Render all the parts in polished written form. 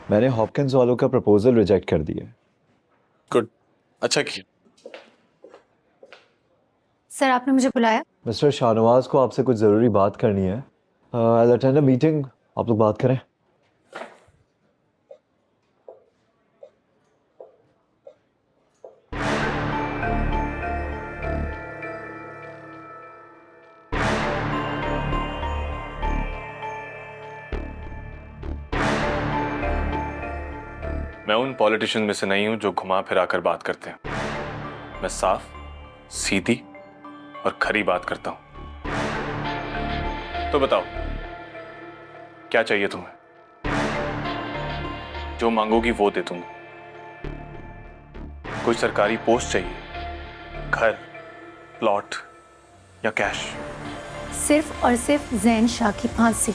मैंने हॉपकिंस वालों का प्रपोजल रिजेक्ट कर दिया। गुड, अच्छा किया। सर आपने मुझे बुलाया? मिस्टर शाहनवाज को आपसे कुछ ज़रूरी बात करनी है। आई अटेंड अ मीटिंग, आप लोग बात करें। मैं उन पॉलिटिशियन में से नहीं हूं जो घुमा फिरा कर बात करते हैं। मैं साफ, सीधी और खरी बात करता हूं। तो बताओ, क्या चाहिए तुम्हें? जो मांगोगी वो दे दूंगा। कोई सरकारी पोस्ट चाहिए, घर, प्लॉट या कैश? सिर्फ और सिर्फ जैन शाह की फांसी।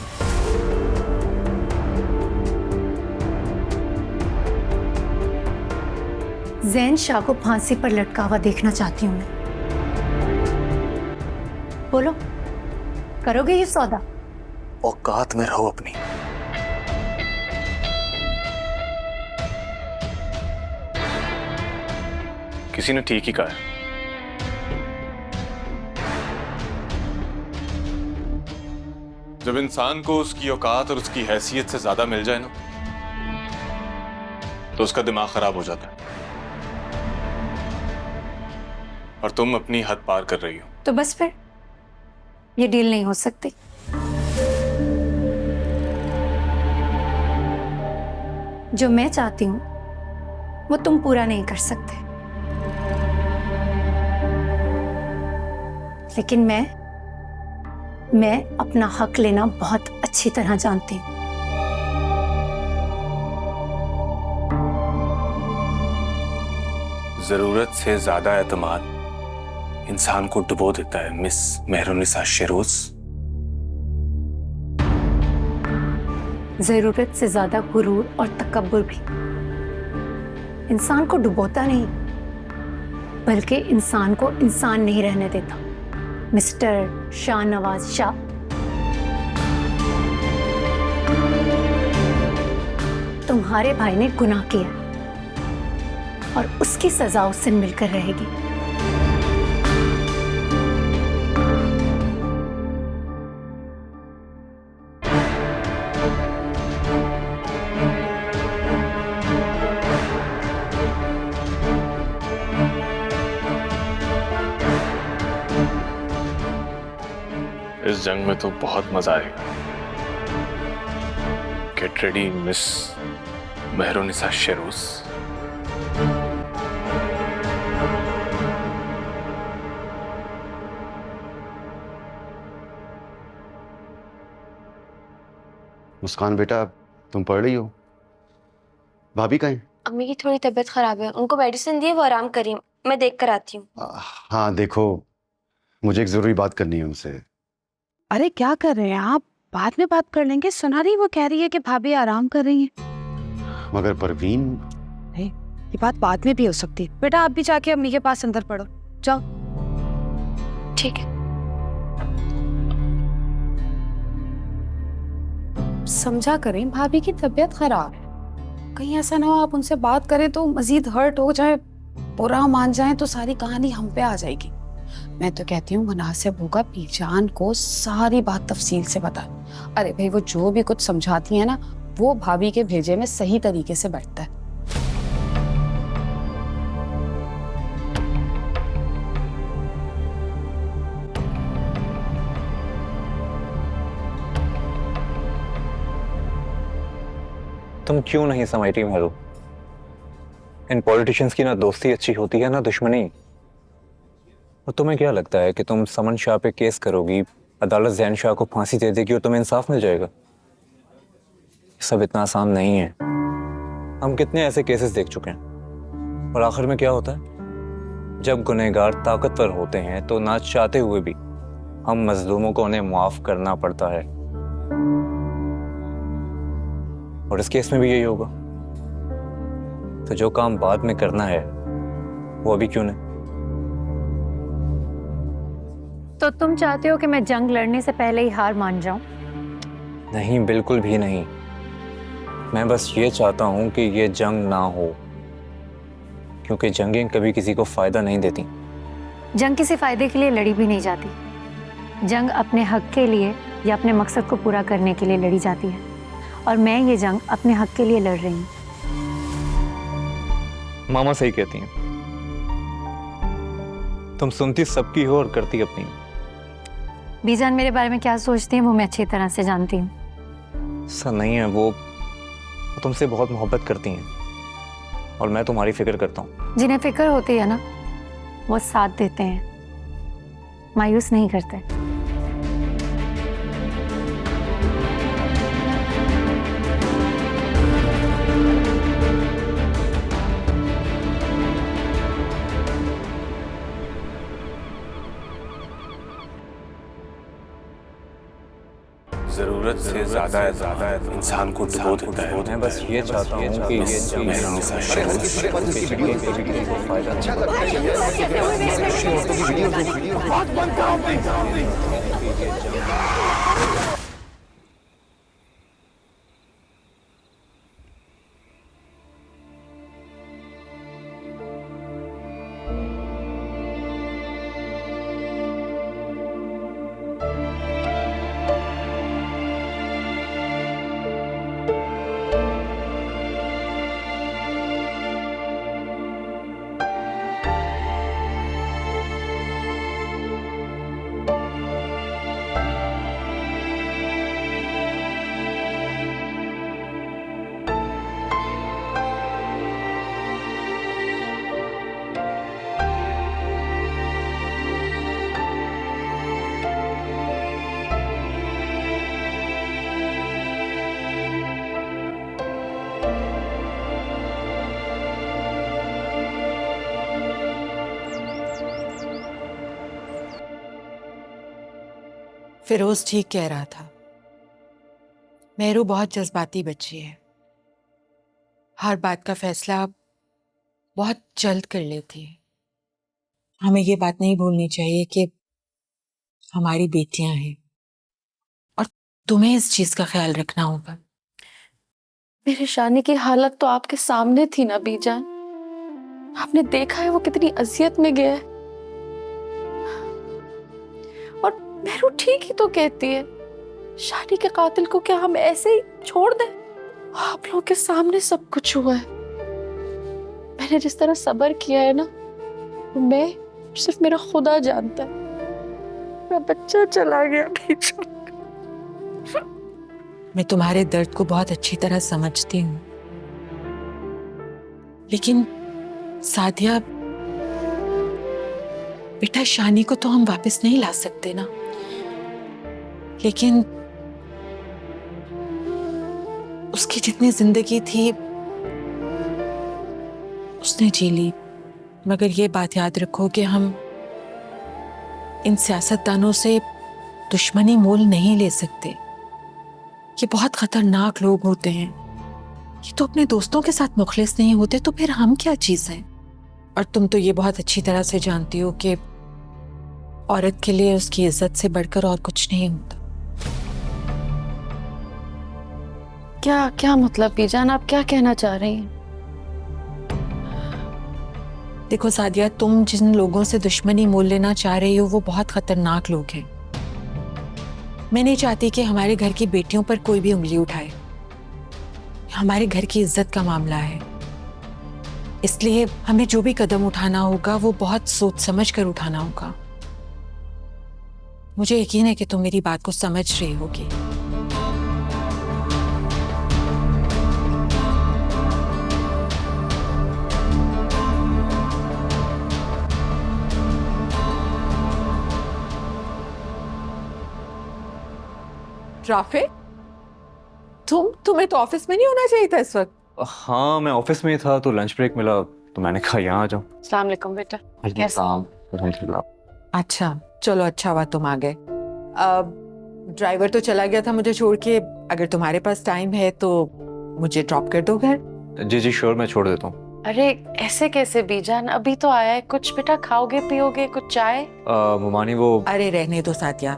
जैन शाह को फांसी पर लटका हुआ देखना चाहती हूँ मैं। बोलो, करोगे ये सौदा? औकात में रहो अपनी। किसी ने ठीक ही कहा है। जब इंसान को उसकी औकात और उसकी हैसियत से ज्यादा मिल जाए ना, तो उसका दिमाग खराब हो जाता है। और तुम अपनी हद पार कर रही हो। तो बस फिर ये डील नहीं हो सकती। जो मैं चाहती हूं वो तुम पूरा नहीं कर सकते, लेकिन मैं अपना हक लेना बहुत अच्छी तरह जानती हूं। जरूरत से ज्यादा एतमाद इंसान को डुबो देता है, मिस मेहरुनिसा शेरोज। जरूरत से ज्यादा गुरूर और तकब्बुर भी इंसान को डुबोता नहीं, बल्कि इंसान को इंसान नहीं रहने देता। मिस्टर शाहनवाज शाह, तुम्हारे भाई ने गुनाह किया और उसकी सजा उससे मिलकर रहेगी। इस जंग में तो बहुत मजा आएगा। Get ready miss Mehrunnisa Sheroz. Muskan बेटा, तुम पढ़ रही हो? भाभी कहाँ हैं? अम्मी की थोड़ी तबीयत खराब है, उनको मेडिसिन दिए, वो आराम करी। मैं देख कर आती हूँ। हाँ देखो, मुझे एक जरूरी बात करनी है उनसे। अरे क्या कर रहे हैं आप? बाद में बात कर लेंगे। सुना रही वो कह रही है कि भाभी आराम कर रही हैं। मगर परवीन। ये बात बाद में भी हो सकती है। बेटा आप भी जाके अम्मी के पास अंदर पढ़ो, जाओ। ठीक है। समझा करें, भाभी की तबीयत खराब है। कहीं ऐसा ना हो आप उनसे बात करें तो मजीद हर्ट हो जाए, बुरा मान जाए तो सारी कहानी हम पे आ जाएगी। मैं तो कहती हूँ मुनासिब होगा पीजान को सारी बात तफसील से बता। अरे भाई वो जो भी कुछ समझाती है ना, वो भाभी के भेजे में सही तरीके से बैठता है। तुम क्यों नहीं समझ रही मेहरू? इन पॉलिटिशियंस की ना दोस्ती अच्छी होती है ना दुश्मनी। और तुम्हें क्या लगता है कि तुम समन शाह पे केस करोगी, अदालत जैन शाह को फांसी दे देगी और तुम्हें इंसाफ मिल जाएगा? सब इतना आसान नहीं है। हम कितने ऐसे केसेस देख चुके हैं और आखिर में क्या होता है? जब गुनहगार ताकतवर होते हैं तो ना चाहते हुए भी हम मजलूमों को उन्हें मुआफ करना पड़ता है। और इस केस में भी यही होगा। तो जो काम बाद में करना है वो अभी क्यों नहीं? तो तुम चाहते हो कि मैं जंग लड़ने से पहले ही हार मान जाऊं? नहीं, बिल्कुल भी नहीं। मैं बस ये चाहता हूँ कि ये जंग ना हो, क्योंकि जंगें कभी किसी को फायदा नहीं देती। जंग किसी फायदे के लिए लड़ी भी नहीं जाती। जंग अपने हक के लिए या अपने मकसद को पूरा करने के लिए लड़ी जाती है, और मैं ये जंग अपने हक के लिए लड़ रही हूँ। मामा सही कहती हैं, तुम सुनती सबकी हो और करती अपनी। बीजान मेरे बारे में क्या सोचती है वो मैं अच्छी तरह से जानती हूँ। ऐसा नहीं है, वो तुमसे बहुत मोहब्बत करती हैं और मैं तुम्हारी फिक्र करता हूँ। जिन्हें फिक्र होती है ना, वो साथ देते हैं, मायूस नहीं करते। जरूरत से ज्यादा इंसान को डुबो देता है। मैं बस ये चाहता हूँ कि ये जंग मेहरुनिसा फिरोज ठीक कह रहा था, मेहरू बहुत जज्बाती बच्ची है, हर बात का फैसला बहुत जल्द कर लेती है। हमें ये बात नहीं भूलनी चाहिए कि हमारी बेटियां हैं और तुम्हें इस चीज का ख्याल रखना होगा। मेरे शानी की हालत तो आपके सामने थी ना बीजान, आपने देखा है वो कितनी अजियत में गया है। और मेहरू ठीक ही तो कहती है, शानी के कातिल को क्या हम ऐसे ही छोड़ दें? आप लोगों के सामने सब कुछ हुआ है। मैंने जिस तरह सब्र किया है ना, मैं सिर्फ मेरा खुदा जानता है। मेरा बच्चा चला गया बीच। मैं तुम्हारे दर्द को बहुत अच्छी तरह समझती हूँ, लेकिन सादिया बेटा, शानी को तो हम वापस नहीं ला सकते ना, लेकिन उसकी जितनी जिंदगी थी उसने जी ली। मगर ये बात याद रखो कि हम इन सियासतदानों से दुश्मनी मोल नहीं ले सकते। ये बहुत खतरनाक लोग होते हैं। ये तो अपने दोस्तों के साथ मुखलिस नहीं होते, तो फिर हम क्या चीज हैं? और तुम तो ये बहुत अच्छी तरह से जानती हो कि औरत के लिए उसकी इज्जत से बढ़कर और कुछ नहीं होता। क्या क्या मतलब बीजान, आप क्या कहना चाह रही हैं? देखो सादिया, तुम जिन लोगों से दुश्मनी मोल लेना चाह रही हो वो बहुत खतरनाक लोग हैं। मैं नहीं चाहती कि हमारे घर की बेटियों पर कोई भी उंगली उठाए। हमारे घर की इज्जत का मामला है, इसलिए हमें जो भी कदम उठाना होगा वो बहुत सोच समझ कर उठाना होगा। मुझे यकीन है कि तुम मेरी बात को समझ रही होगी। राफे, तुम्हें तो ऑफिस में नहीं होना चाहिए था इस वक्त। हाँ, मैं ऑफिस में ही था तो लंच ब्रेक मिला तो मैंने कहा यहाँ आ जाऊँ। अस्सलाम वालेकुम बेटा। अच्छा चलो, अच्छा हुआ तुम आ गए। ड्राइवर तो चला गया था मुझे छोड़ के। अगर तुम्हारे पास टाइम है तो मुझे ड्रॉप कर दो घर। जी जी श्योर, मैं छोड़ देता हूँ। अरे ऐसे कैसे बीजान, अभी तो आया है। कुछ बेटा खाओगे पियोगे, कुछ चाय? मुमानी वो अरे रहने दो सादिया,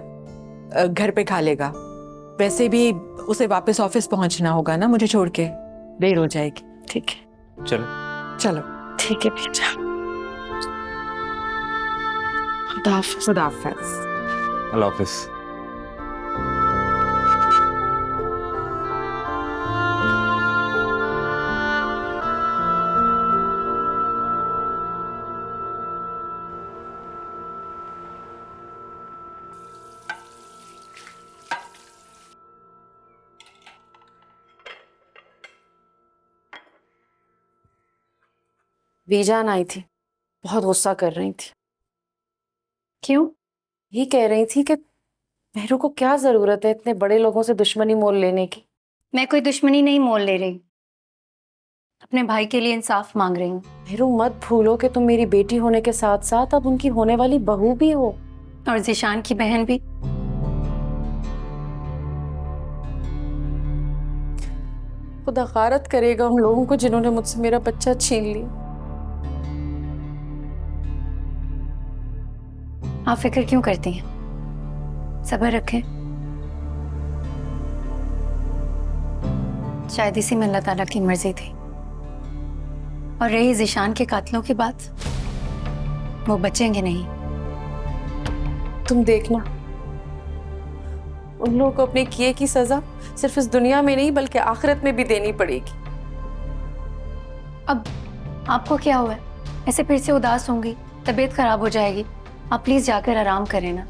घर पे खा लेगा। वैसे भी उसे वापस ऑफिस पहुंचना होगा ना मुझे छोड़ के। देर हो जाएगी। ठीक है, चलो चलो ठीक है बेटा। खुदा हाफिज। खुदा हाफिज। अल्लाह हाफिज। बीजान आई थी, बहुत गुस्सा कर रही थी। क्यों? ये कह रही थी कि मेहरू को क्या जरूरत है इतने बड़े लोगों से दुश्मनी मोल लेने की। मैं कोई दुश्मनी नहीं मोल ले रही, अपने भाई के लिए इंसाफ मांग रही हूँ। मेहरू मत भूलो कि तुम मेरी बेटी होने के साथ साथ अब उनकी होने वाली बहू भी हो। और जिशान की बहन भी। खुदा गारत करेगा उन लोगों को जिन्होंने मुझसे मेरा बच्चा छीन लिया। आप फिक्र क्यों करती हैं? सब्र रखें, शायद इसी में अल्लाह ताला की मर्जी थी। और रही जिशान के कातिलों की बात, वो बचेंगे नहीं। तुम देखना, उन लोगों को अपने किए की सजा सिर्फ इस दुनिया में नहीं बल्कि आखिरत में भी देनी पड़ेगी। अब आपको क्या हुआ है? ऐसे फिर से उदास होंगी, तबीयत खराब हो जाएगी। आप प्लीज जाकर आराम करें ना।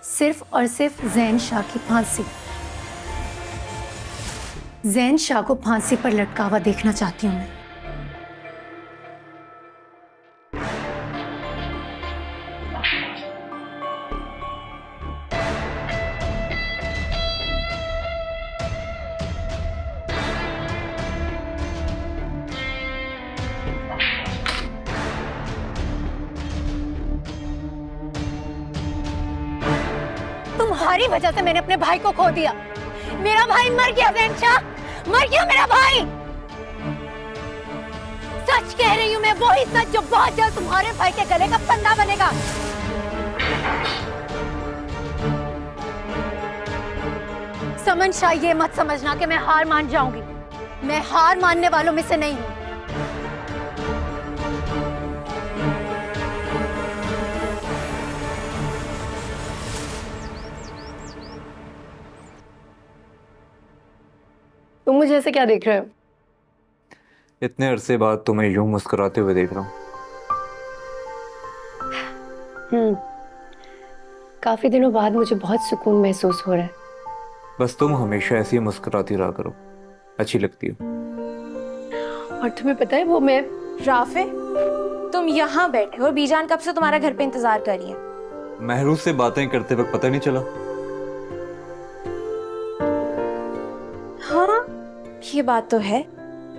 सिर्फ और सिर्फ जैन शाह की फांसी, जैन शाह को फांसी पर लटका हुआ देखना चाहती हूं मैं। तुम्हारी वजह से मैंने अपने भाई को खो दिया। मेरा भाई मर गया जैन शाह, मर गया मेरा भाई। सच कह रही हूँ मैं, वही सच जो बहुत जल्द तुम्हारे भाई के गले का फंदा बनेगा। समन शाह, ये मत समझना कि मैं हार मान जाऊंगी। मैं हार मानने वालों में से नहीं हूं। तुम मुझे ऐसे क्या देख रहे हो? इतने अरसे बाद तुम्हें यूं मुस्कुराते हुए देख रहा हूँ। काफी दिनों बाद मुझे बहुत सुकून महसूस हो रहा है। बस तुम हमेशा ऐसी ही मुस्कुराती रहा करो, अच्छी लगती हो। और तुम्हें पता है वो मैं राफे, तुम यहाँ बैठे और बीजान कब से तुम्हारा घर पे इंतजार कर रही है। महरू से बातें करते वक्त पता नहीं चला। हाँ, ये बात तो है।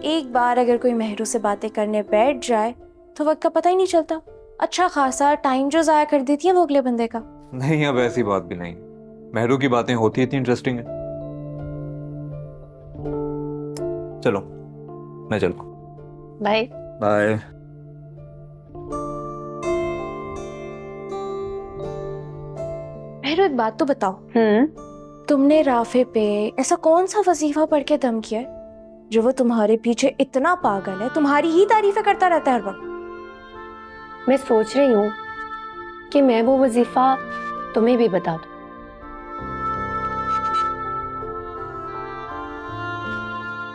एक बार अगर कोई मेहरू से बातें करने बैठ जाए तो वक्त का पता ही नहीं चलता। अच्छा खासा टाइम जो जाया कर देती है वो अगले बंदे का। नहीं, अब ऐसी बात भी नहीं। महरू की बातें होती इतनी इंटरेस्टिंग है। चलो मैं चलूं। Bye bye. मेहरू, एक बात तो बताओ, तुमने राफे पे ऐसा कौन सा वजीफा पढ़ के दम किया है जो वो तुम्हारे पीछे इतना पागल है, तुम्हारी ही तारीफें करता रहता है हर वक्त। मैं सोच रही हूँ कि मैं वो वजीफा तुम्हें भी बता दूं।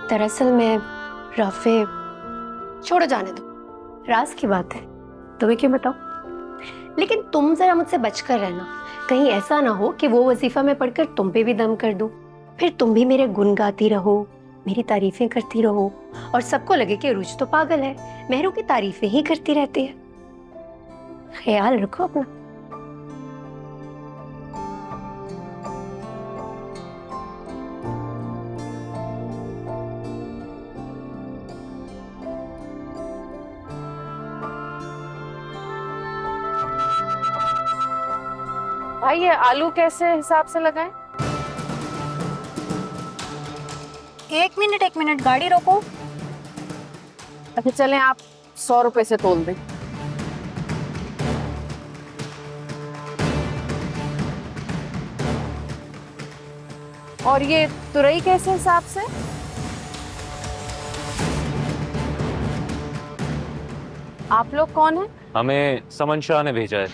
दरअसल मैं राफे, छोड़ो जाने दो, राज की बात है, तुम्हें क्यों बताओ। लेकिन तुम जरा मुझसे बचकर रहना, कहीं ऐसा ना हो कि वो वजीफा मैं पढ़कर तुम पे भी दम कर दूं, फिर तुम भी मेरे गुन गाती रहो, मेरी तारीफें करती रहो और सबको लगे कि रुच तो पागल है, मेहरू की तारीफें ही करती रहती है। ख्याल रखो अपना। भाई ये आलू कैसे हिसाब से लगाएं? एक मिनट गाड़ी रोको। अच्छा चलें, आप 100 रुपए से तोल दें। और ये तुरई कैसे हिसाब से? आप लोग कौन हैं? हमें समन शाह ने भेजा है।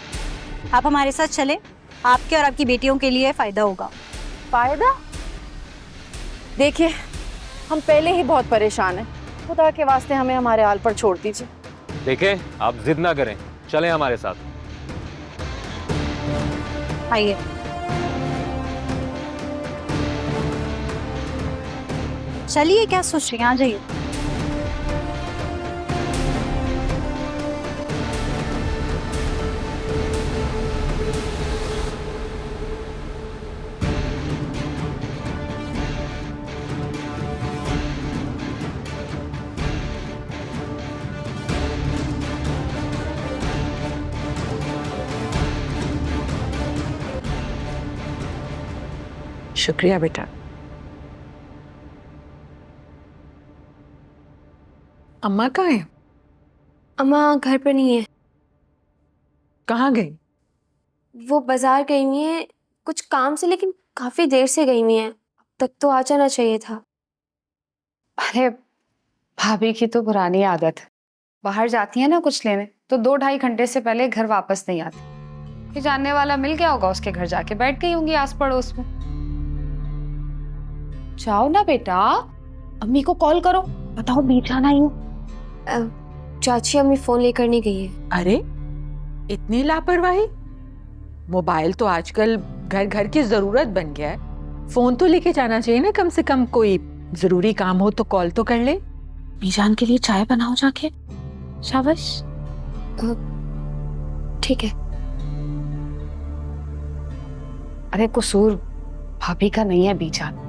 आप हमारे साथ चले, आपके और आपकी बेटियों के लिए फायदा होगा। फायदा? देखिए, हम पहले ही बहुत परेशान हैं। खुदा के वास्ते हमें हमारे हाल पर छोड़ दीजिए। देखें, आप जिद ना करें, चलें हमारे साथ। आइए। चलिए, क्या सोच रही हैं, आ जाइए। शुक्रिया बेटा। अम्मा कहाँ है? अम्मा घर पर नहीं है, कहाँ गई? वो बाजार गई हुई है कुछ काम से, लेकिन काफी देर से गई हुई है। अब तक तो आ जाना चाहिए था। अरे भाभी की तो पुरानी आदत है, बाहर जाती है ना कुछ लेने तो 2-2.5 घंटे से पहले घर वापस नहीं आती। ये जानने वाला मिल गया होगा, उसके घर जाके बैठ गई होंगी आस पड़ोस में। जाओ ना बेटा, अम्मी को कॉल करो, बताओ बीजान आई हूँ। चाची अम्मी फोन लेकर नहीं गई है। अरे इतनी लापरवाही! मोबाइल तो आजकल घर घर की जरूरत बन गया है। फोन तो लेके जाना चाहिए ना, कम से कम कोई जरूरी काम हो तो कॉल तो कर ले। बीजान के लिए चाय बनाओ जाके। शाबाश। ठीक है। अरे कसूर भाभी का नहीं है बीजान,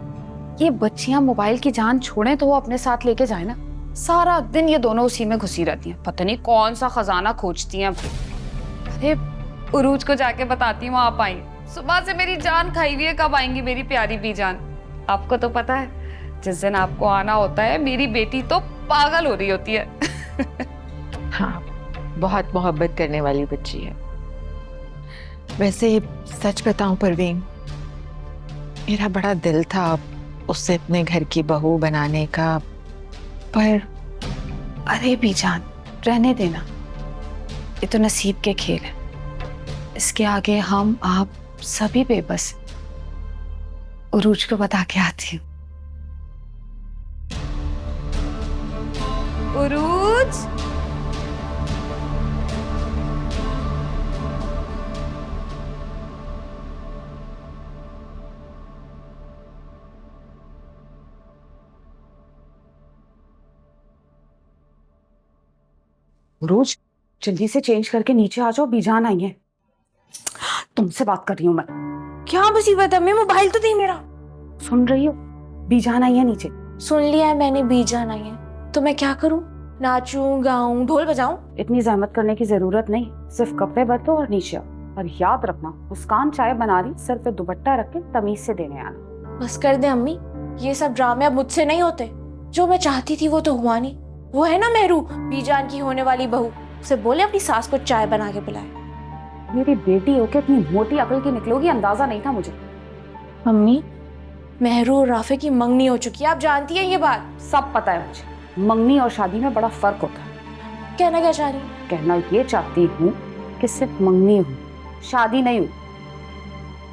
ये बच्चियां मोबाइल की जान छोड़ें तो वो अपने साथ लेके जाए ना। सारा दिन ये दोनों उसी में घुसी रहती हैं, पता नहीं कौन सा खजाना खोजती हैं। अरे उरूज को जाके बताती हूँ आप आएंगे। सुबह से मेरी जान खाई हुई है, कब आएंगी मेरी प्यारी बीजान। आपको तो पता है जिस दिन आपको आना होता है मेरी बेटी तो पागल हो रही होती है। हाँ, बहुत मोहब्बत करने वाली बच्ची है। वैसे सच बताऊं परवीन, मेरा बड़ा दिल था उससे अपने घर की बहू बनाने का, पर अरे बीजान रहने देना, ये तो नसीब के खेल है। इसके आगे हम आप सभी बेबस। उरूज को बता के आती हूँ। उरूज, उरूज जल्दी से चेंज करके नीचे आ जाओ, बीजान आई है। तुमसे बात कर रही हूँ मैं। क्या मुसीबत है? मैं मोबाइल तो दी मेरा। सुन रही हो? बीजान आई है नीचे। सुन लिया है मैंने, बीजान आई है। तो मैं क्या करूं? नाचूं, गाऊं, ढोल बजाऊं? इतनी जहमत करने की जरूरत नहीं, सिर्फ कपड़े बदलो और नीचे आओ। और याद रखना, मुस्कान चाय बना रही, सर पे दुपट्टा रख के तमीज से देने आना। बस कर दे अम्मी, ये सब ड्रामे अब मुझसे नहीं होते। जो मैं चाहती थी वो तो हुआ नहीं। वो है ना मेहरू, बीजान की होने वाली बहू, उसे बोले अपनी सास को चाय बना के पिलाए। मेरी बेटी होके इतनी मोटी अकल की निकलोगी अंदाजा नहीं था मुझे। मम्मी, मेहरू और राफे की मंगनी हो चुकी है, आप जानती हैं ये बात? सब पता है मुझे, मंगनी और शादी में बड़ा फर्क होता है। कहना क्या चाह रही? कहना ये चाहती हूँ कि सिर्फ मंगनी हूँ, शादी नहीं हूँ।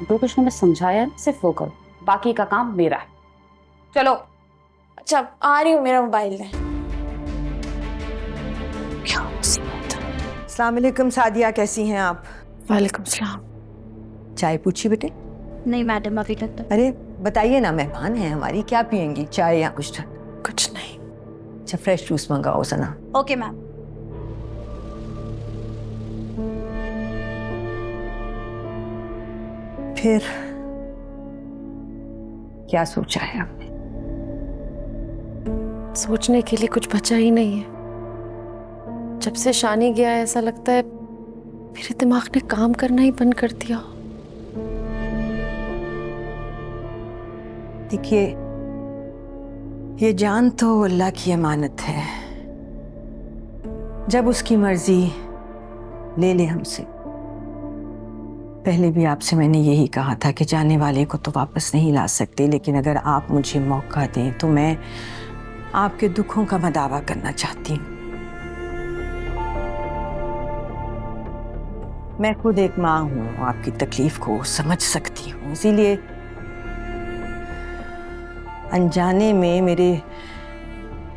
जो कुछ मैंने समझाया है सिर्फ वो करो, बाकी का काम मेरा है। चलो। अच्छा आ रही हूँ, मेरा मोबाइल है। क्या मुसीबत है। अस्सलाम वालेकुम सादिया, कैसी हैं आप? वालेकुम सलाम। चाय पूछी बेटे? नहीं मैडम, अभी तक तो। अरे बताइए ना, मेहमान हैं हमारी, क्या पियेंगी, चाय या कुछ? कुछ नहीं। अच्छा फ्रेश जूस मंगाओ सना। Okay ma'am. फिर क्या सोचा है आपने? सोचने के लिए कुछ बचा ही नहीं है। जब से शानी गया है ऐसा लगता है मेरे दिमाग ने काम करना ही बंद कर दिया। देखिए, ये जान तो अल्लाह की अमानत है, जब उसकी मर्जी ले ले हमसे। पहले भी आपसे मैंने यही कहा था कि जाने वाले को तो वापस नहीं ला सकते, लेकिन अगर आप मुझे मौका दें तो मैं आपके दुखों का मदावा करना चाहती हूँ। मैं खुद एक माँ हूँ, आपकी तकलीफ को समझ सकती हूँ, इसीलिए अनजाने में मेरे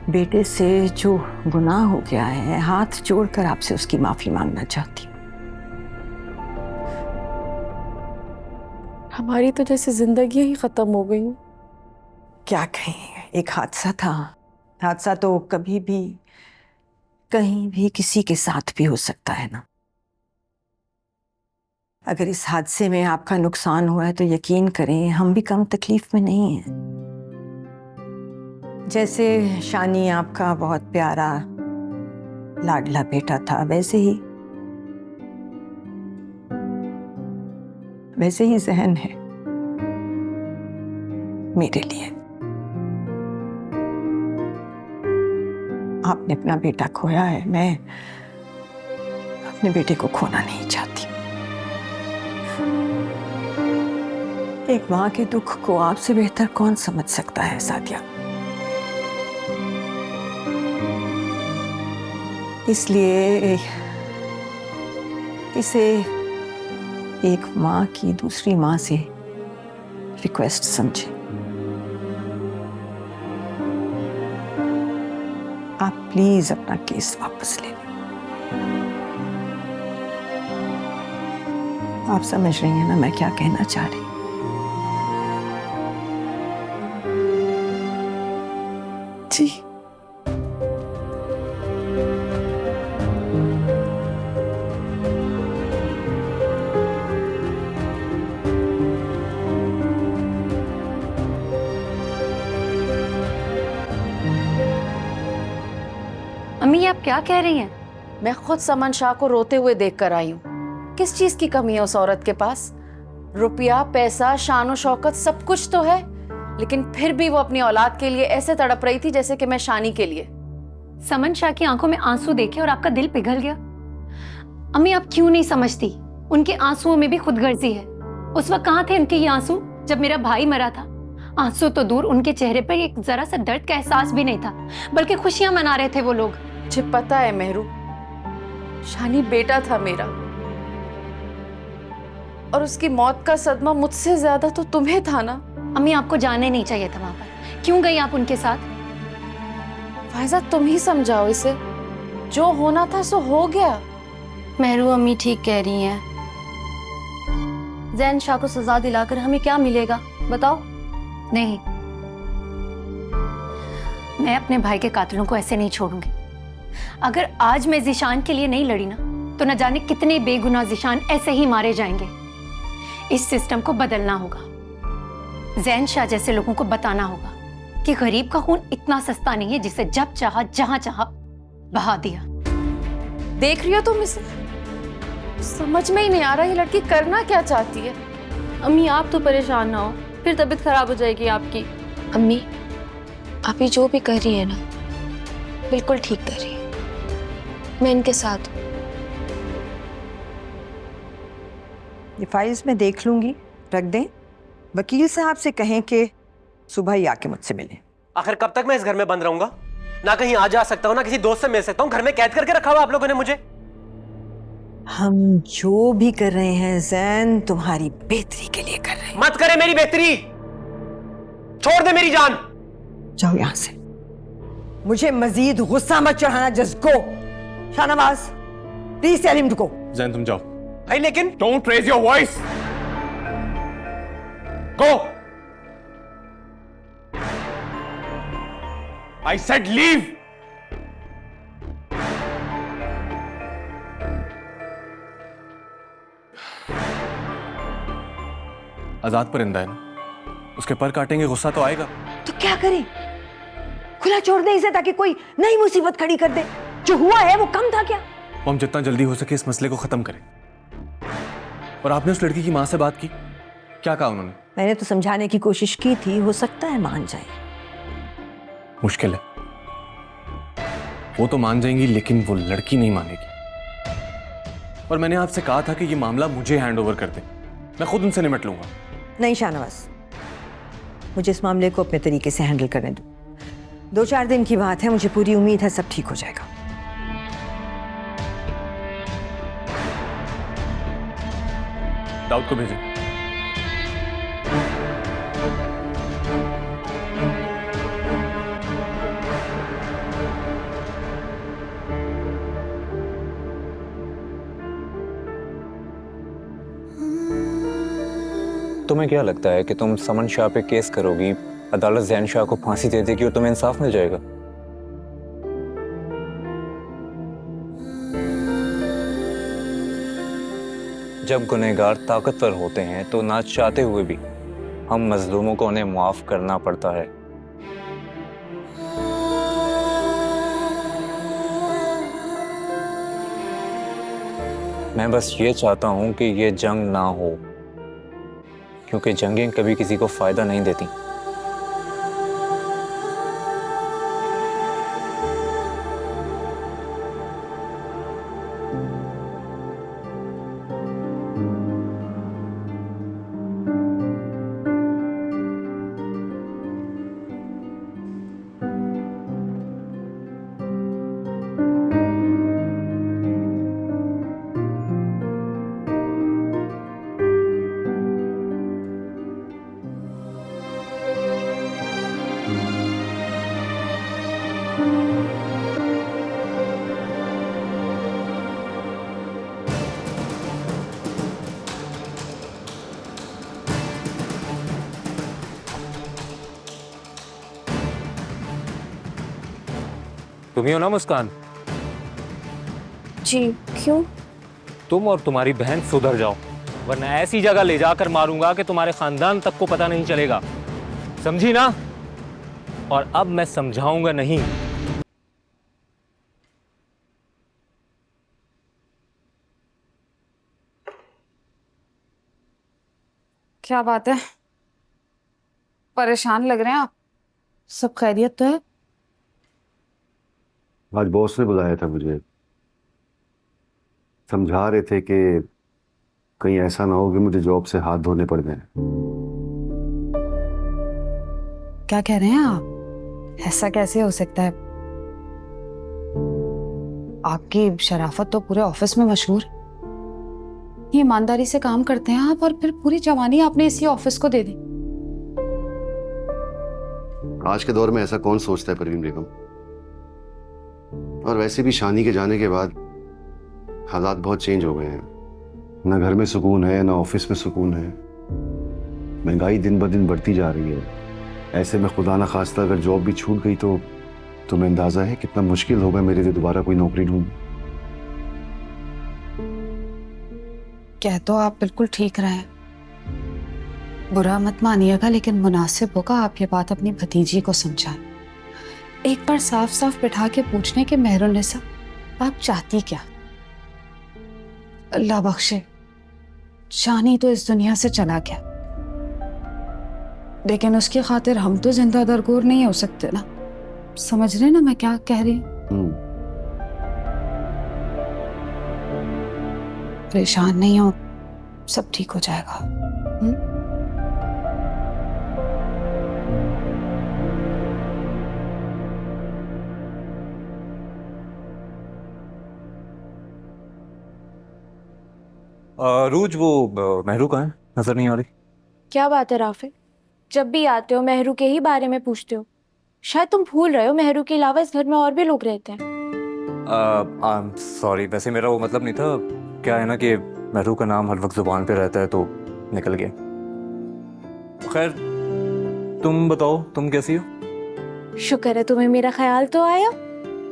बेटे से जो गुनाह हो गया है, हाथ जोड़कर आपसे उसकी माफी मांगना चाहती हूँ। हमारी तो जैसे जिंदगी ही खत्म हो गई। क्या कहें, एक हादसा था। हादसा तो कभी भी कहीं भी किसी के साथ भी हो सकता है ना। अगर इस हादसे में आपका नुकसान हुआ है तो यकीन करें हम भी कम तकलीफ में नहीं हैं। जैसे शानी आपका बहुत प्यारा लाडला बेटा था, वैसे ही जहन है मेरे लिए। आपने अपना बेटा खोया है, मैं अपने बेटे को खोना नहीं चाहती। एक माँ के दुख को आपसे बेहतर कौन समझ सकता है सादिया। इसलिए इसे एक माँ की दूसरी माँ से रिक्वेस्ट समझे। आप प्लीज अपना केस वापस ले लें। आप समझ रही हैं ना मैं क्या कहना चाह रही हूँ। जी अम्मी आप क्या कह रही हैं? मैं खुद समन शाह को रोते हुए देख कर आई हूँ। किस चीज की कमी है उस औरत के पास? रुपया, पैसा, शान शौकत सब कुछ तो है, लेकिन फिर भी वो अपनी औलाद के लिए ऐसे तड़प रही थी जैसे कि मैं शानी के लिए। समन शाह की आंखों में आंसू देखे और आपका दिल पिघल गया। अम्मी आप क्यों नहीं समझती, उनके आंसुओं में भी खुदगर्जी है। उस वक्त कहाँ थे उनके ये आंसू जब मेरा भाई मरा था? आंसू तो दूर, उनके चेहरे पर एक जरा सा दर्द का एहसास भी नहीं था, बल्कि खुशियां मना रहे थे वो लोग। मुझे पता है मेहरू, शानी बेटा था मेरा, और उसकी मौत का सदमा मुझसे ज्यादा तो तुम्हें था ना। अम्मी आपको जाने नहीं चाहिए था वहां पर, क्यों गई आप उनके साथ? फायजा तुम ही समझाओ इसे, जो होना था सो हो गया। मेहरू अम्मी ठीक कह रही हैं। जैन शाह को सजा दिलाकर हमें क्या मिलेगा बताओ? नहीं, मैं अपने भाई के कातिलों को ऐसे नहीं छोड़ूंगी। अगर आज मैं जिशान के लिए नहीं लड़ी ना, तो न जाने कितने बेगुनाह जिशान ऐसे ही मारे जाएंगे। इस सिस्टम को बदलना होगा। जैन शाह जैसे लोगों को बताना होगा कि गरीब का खून इतना सस्ता नहीं है जिसे जब चाहा जहां चाहा बहा दिया। देख रही हो तुम इसे? समझ में ही नहीं आ रहा ये लड़की करना क्या चाहती है। अम्मी आप तो परेशान ना हो, फिर तबीयत खराब हो जाएगी आपकी। अम्मी आप ये जो भी कर रही है ना, बिल्कुल ठीक कर रही है। मैं इनके साथ हूँ। ये फाइल्स मैं देख लूंगी, रख दें। वकील साहब से कहें कि सुबह ही आके मुझसे मिलें। आखिर कब तक मैं इस घर में बंद रहूंगा? ना कहीं आ जा सकता हूँ, ना किसी दोस्त से मिल सकता हूँ। घर में कैद करके रखा हुआ आप लोगों ने मुझे। हम जो भी कर रहे हैं जैन तुम्हारी बेहतरी के लिए कर रहे हैं। मत करे मेरी बेहतरी, छोड़ दे मेरी जान। जाओ यहां से, मुझे मजीद गुस्सा मत चढ़ाना। Just go. Shahnawaz please tell him to go. Zain तुम जाओ। भाई लेकिन don't raise your voice, go. I said leave. आजाद परिंदा है ना, उसके पर काटेंगे गुस्सा तो आएगा। तो क्या करें? खुला छोड़ दे इसे ताकि कोई नई मुसीबत खड़ी कर दे। जो हुआ है वो कम था क्या? वो हम जितना जल्दी हो सके इस मसले को खत्म करें। और आपने उस लड़की की मां से बात की? क्या कहा उन्होंने? मैंने तो समझाने की कोशिश की थी, हो सकता है मान जाए। मुश्किल है। वो तो मान जाएंगी लेकिन वो लड़की नहीं मानेगी। और मैंने आपसे कहा था कि ये मामला मुझे हैंड ओवर कर दे, मैं खुद उनसे निपट लूंगा। नहीं शाहनवाज, मुझे इस मामले को अपने तरीके से हैंडल करने दो। 2-4 दिन की बात है, मुझे पूरी उम्मीद है सब ठीक हो जाएगा। दाऊद को भेजें। तुम्हें क्या लगता है कि तुम समन शाह पे केस करोगी, अदालत जैन शाह को फांसी दे देगी और तुम्हें इंसाफ मिल जाएगा? जब गुनहगार ताकतवर होते हैं तो ना चाहते हुए भी हम मजलूमों को उन्हें माफ करना पड़ता है। मैं बस ये चाहता हूं कि ये जंग ना हो, क्योंकि जंगें कभी किसी को फायदा नहीं देती। तुम ही हो ना मुस्कान? जी, क्यों? तुम और तुम्हारी बहन सुधर जाओ, वरना ऐसी जगह ले जाकर मारूंगा कि तुम्हारे खानदान तक को पता नहीं चलेगा, समझी ना? और अब मैं समझाऊंगा नहीं। क्या बात है, परेशान लग रहे हैं आप? सब खैरियत तो है? आज बॉस ने बुलाया था मुझे, समझा रहे थे कि कहीं ऐसा ना हो कि मुझे जॉब से हाथ धोने पड़ जाए। क्या कह रहे हैं आप? ऐसा कैसे हो सकता है? आपकी शराफत तो पूरे ऑफिस में मशहूर। ईमानदारी से काम करते हैं आप, और फिर पूरी जवानी आपने इसी ऑफिस को दे दी। आज के दौर में ऐसा कौन सोचता है परवीन बेगम? और वैसे भी शानी के जाने के बाद हालात बहुत चेंज हो गए हैं। ना घर में सुकून है, ना ऑफिस में सुकून है। महंगाई दिन ब दिन बढ़ती जा रही है। ऐसे में खुदा ना खास्ता अगर जॉब भी छूट गई तो तुम्हें अंदाजा है कितना मुश्किल होगा मेरे लिए दोबारा कोई नौकरी ढूंढ। कह तो आप बिल्कुल ठीक रहे हैं, बुरा मत मानिएगा, लेकिन मुनासिब होगा आप ये बात अपनी भतीजी को समझाएं। एक बार साफ साफ बिठा के पूछने के मेहरुन्निसा, आप चाहती क्या? अल्लाह बख्शे, शानी तो इस दुनिया से चला गया, लेकिन उसकी खातिर हम तो जिंदा दरगोर नहीं हो सकते ना। समझ रहे ना मैं क्या कह रही हूँ? परेशान नहीं हो, सब ठीक हो जाएगा। रूज, वो महरू कहाँ है? नजर नहीं आ रही। क्या बात है राफे, जब भी आते हो महरू के ही बारे में पूछते हो। शायद तुम भूल रहे हो महरू के अलावा इस घर में और भी लोग रहते हैं। सॉरी, वैसे मेरा वो मतलब नहीं था। क्या है ना कि महरू का नाम हर वक्त जुबान पे रहता है तो निकल गया। खैर, तुम बताओ, तुम कैसी हो? शुक्र है तुम्हें मेरा ख्याल तो आया।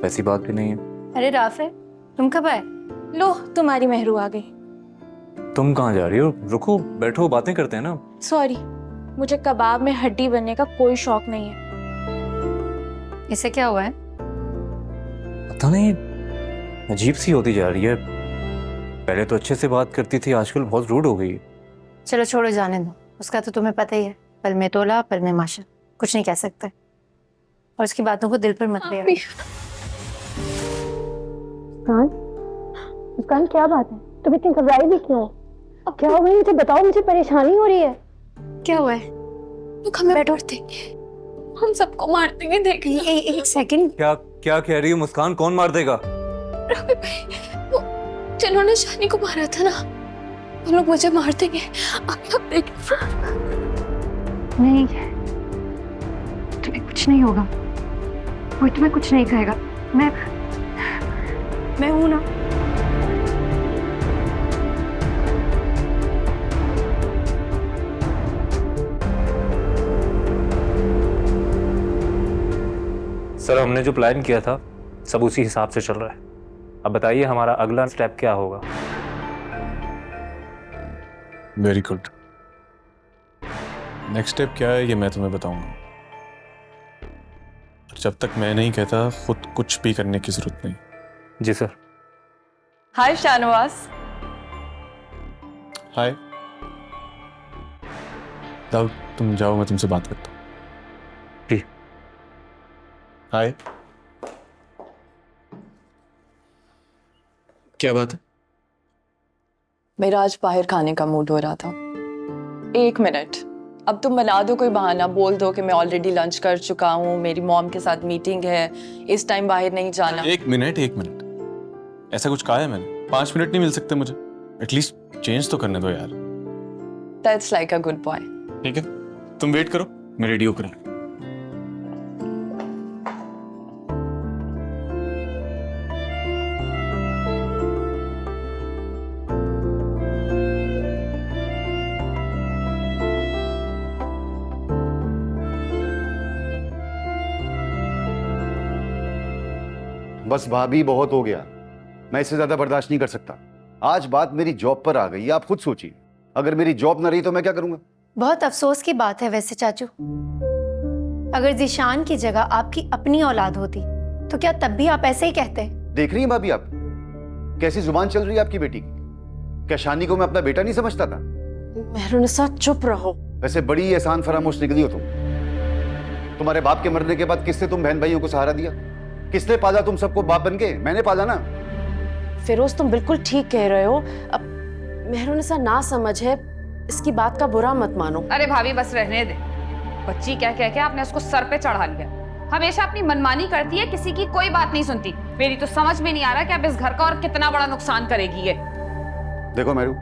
वैसी बात भी नहीं है। अरे राफे, तुम कब आए? लो, तुम्हारी महरू आ गई। तुम कहाँ जा रही हो? रुको, बैठो, बातें करते हैं ना। सॉरी, मुझे कबाब में हड्डी बनने का कोई शौक नहीं है। इसे क्या हुआ है? पता नहीं, अजीब सी होती जा रही है। पहले तो अच्छे से बात करती थी, आजकल बहुत रूड हो गई है। चलो छोड़ो, जाने दो, उसका तो तुम्हें पता ही है, पल में तोला पल में माशा, कुछ नहीं कह सकते। और उसकी बातों को दिल पर मत ले। मुस्कान क्या बात है, तुम इतनी घबराई भी क्यों? अब क्या हो गई, मुझे बताओ, मुझे परेशानी हो रही है। क्या हुआ है? लोग हमें बैठ देंगे, हम सबको मार देंगे। देख एक सेकंड। क्या क्या कह रही हो मुस्कान? कौन मार देगा? राफे भाई, वो जिन्होंने शानी को मारा था ना, वो लोग मुझे मार देंगे। आप देख। नहीं, तुम्हें कुछ नहीं होगा, कोई तुम्हें कुछ नहीं कहेगा। मैं हूं ना। सर, हमने जो प्लान किया था सब उसी हिसाब से चल रहा है। अब बताइए हमारा अगला स्टेप क्या होगा? Very good. नेक्स्ट स्टेप क्या है ये मैं तुम्हें बताऊंगा। और जब तक मैं नहीं कहता खुद कुछ भी करने की जरूरत नहीं। जी सर। हाय शाहनवाज। हाय दाऊद, तुम जाओ, मैं तुमसे बात करता हूँ। जी। हाय, क्या बात है? मेरा आज बाहर खाने का मूड हो रहा था। 1 मिनट, अब तुम बना दो कोई बहाना, बोल दो कि मैं ऑलरेडी लंच कर चुका हूँ, मेरी मॉम के साथ मीटिंग है, इस टाइम बाहर नहीं जाना। 1 मिनट, 1 मिनट, ऐसा कुछ कहा है मैंने? 5 मिनट नहीं मिल सकते मुझे? एटलीस्ट चेंज तो करने दो यार। That's like a good boy. ठीक है, तुम वेट करो, मैं रेडी होकर। बस भाभी, बहुत हो गया, मैं इससे ज्यादा बर्दाश्त नहीं कर सकता। आज बात मेरी जॉब पर आ गई, आप खुद सोचिए, अगर मेरी जॉब ना रही तो मैं क्या करूंगा? बहुत अफसोस की बात है वैसे चाचू, अगर जीशान की जगह आपकी अपनी औलाद होती तो क्या तब भी आप ऐसे ही कहते? देख रही हैं भाभी आप कैसी जुबान चल रही है आपकी बेटी की? क्या शानी को मैं अपना बेटा नहीं समझता था? मेहरुनिसा चुप रहो। वैसे बड़ी एहसान फरामोश निकली हो तुम। तुम्हारे बाप के मरने के बाद किसने तुम बहन भाइयों को सहारा दिया? किसने पाला तुम सबको बाप बन के? मैंने पाला ना। फिरोज, तुम बिल्कुल ठीक कह रहे हो। अब मेहरुनिसा ना समझ है, इसकी बात का बुरा मत मानो। अरे भाभी बस रहने दे, बच्ची कह कह के आपने उसको सर पे चढ़ा लिया। हमेशा अपनी मनमानी करती है, किसी की कोई बात नहीं सुनती। मेरी तो समझ में नहीं आ रहा कि अब इस घर का और कितना बड़ा नुकसान करेगी ये। देखो मेरू,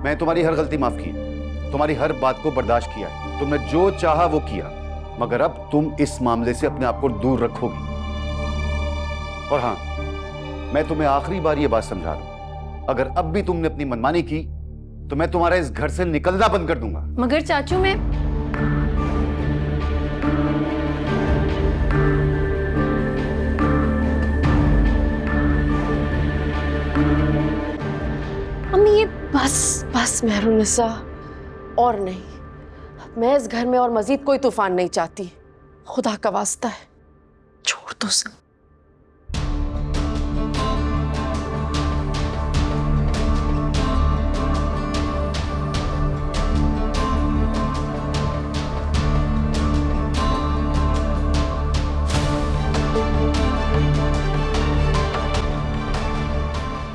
मैं तुम्हारी हर गलती माफ की है, तुम्हारी हर बात को बर्दाश्त किया है, तुमने जो चाहा वो किया, मगर अब तुम इस मामले से अपने आप को दूर रखोगी। और हाँ, मैं तुम्हें आखिरी बार ये बात समझा रहा हूं, अगर अब भी तुमने अपनी मनमानी की तो मैं तुम्हारा इस घर से निकलना बंद कर दूंगा। मगर चाचू, मैं अम्मी, ये बस मेहरुनिसा, और नहीं, मैं इस घर में और मजीद कोई तूफान नहीं चाहती। खुदा का वास्ता है, छोड़ दो सब।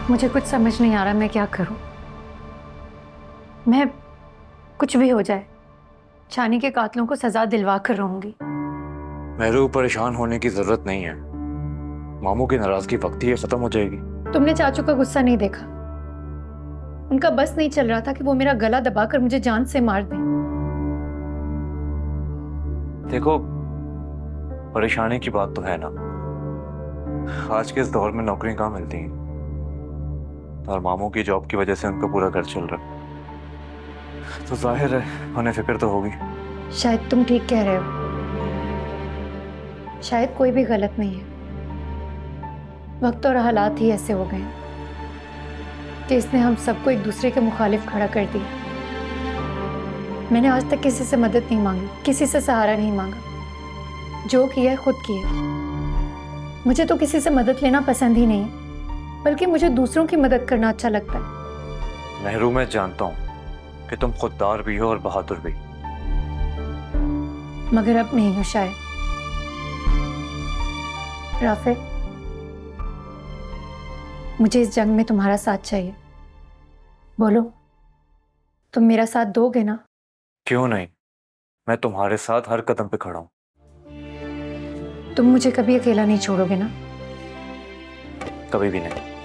मुझे कुछ समझ नहीं आ रहा मैं क्या करूं। मैं कुछ भी हो जाए शानी के कातलों को सजा दिलवा कर रहूंगी। मेरू, परेशान होने की जरूरत नहीं है, मामू की नाराजगी वक्ती है, खत्म हो जाएगी। तुमने चाचू का गुस्सा नहीं देखा? उनका बस नहीं चल रहा था कि वो मेरा गला दबाकर मुझे जान से मार दें। देखो, परेशानी की बात तो है ना, आज के इस दौर में नौकरी कहाँ मिलती है, और मामू की जॉब की वजह से उनका पूरा घर चल रहा है, तो जाहिर है उन्हें फिक्र तो होगी। शायद तुम ठीक कह रहे हो, शायद कोई भी गलत नहीं है। वक्त और हालात ही ऐसे हो गए कि इसने हम सबको एक दूसरे के मुखालिफ खड़ा कर दिया। मैंने आज तक किसी से मदद नहीं मांगी, किसी से सहारा नहीं मांगा, जो किया है खुद किया। मुझे तो किसी से मदद लेना पसंद ही नहीं है, बल्कि मुझे दूसरों की मदद करना अच्छा लगता है। नेहरू, मैं जानता हूँ कि तुम खुददार भी हो और बहादुर भी, मगर अब नहीं हो शायद। राफे, मुझे इस जंग में तुम्हारा साथ चाहिए। बोलो, तुम मेरा साथ दोगे ना? क्यों नहीं, मैं तुम्हारे साथ हर कदम पे खड़ा हूं। तुम मुझे कभी अकेला नहीं छोड़ोगे ना? कभी भी नहीं।